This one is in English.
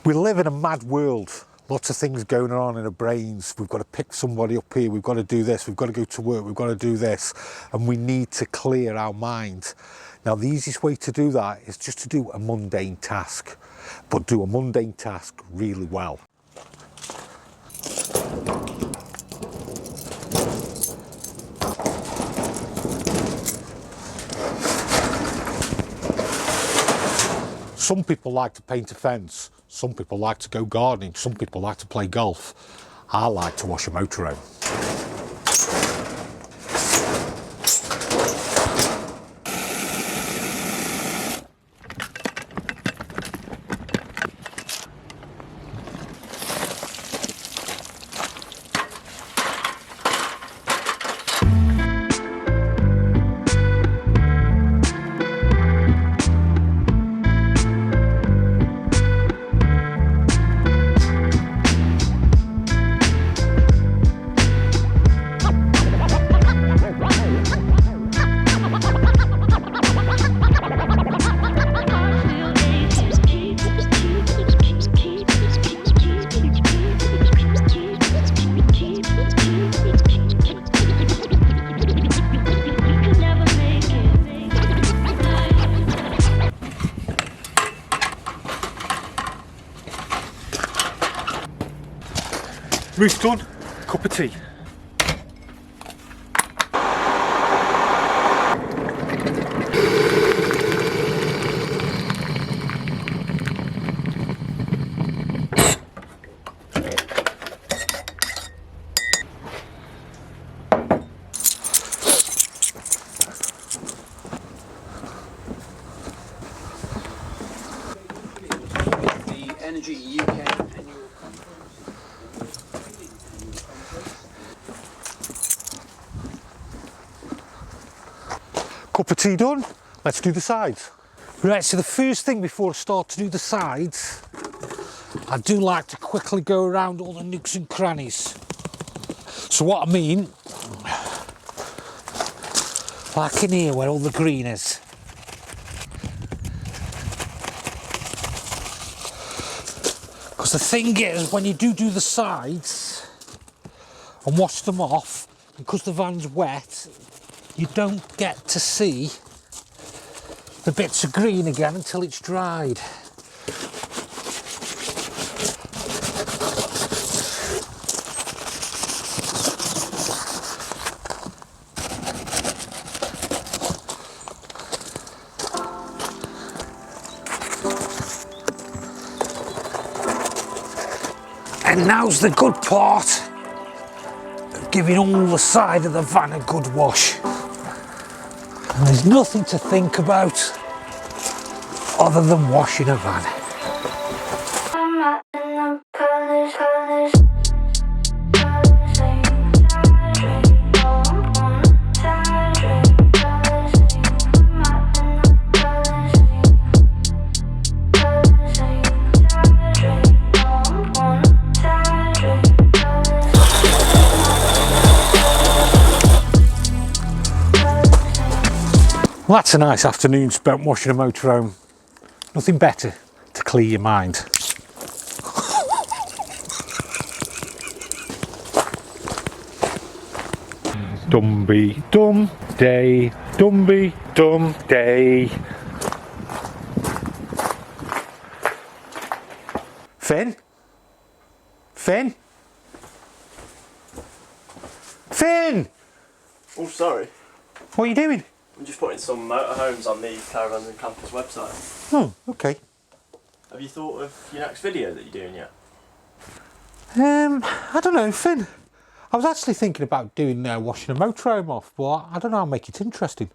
We live in a mad world. Lots of things going on in our brains. We've got to pick somebody up here, we've got to do this, we've got to go to work, we've got to do this, and we need to clear our mind. Now, the easiest way to do that is just to do a mundane task, but do a mundane task really well. Some people like to paint a fence, some people like to go gardening, some people like to play golf. I like to wash a motorhome. Roof done, cup of tea. The Energy UK annual Cup of tea done, let's do the sides. Right, so the first thing before I start to do the sides, I do like to quickly go around all the nooks and crannies. So what I mean, like in here where all the green is. Because the thing is, when you do the sides and wash them off, because the van's wet, you don't get to see the bits of green again until it's dried. And now's the good part of giving all the side of the van a good wash. And there's nothing to think about other than washing a van. Well, that's a nice afternoon spent washing a motorhome. Nothing better to clear your mind. Dumby dum day, Dumby dum day. Finn? Finn? Finn! Oh, sorry. What are you doing? I'm just putting some motorhomes on the Caravan and Campers website. Oh, okay. Have you thought of your next video that you're doing yet? I don't know, Finn. I was actually thinking about doing washing a motorhome off, but I don't know, I'll make it interesting.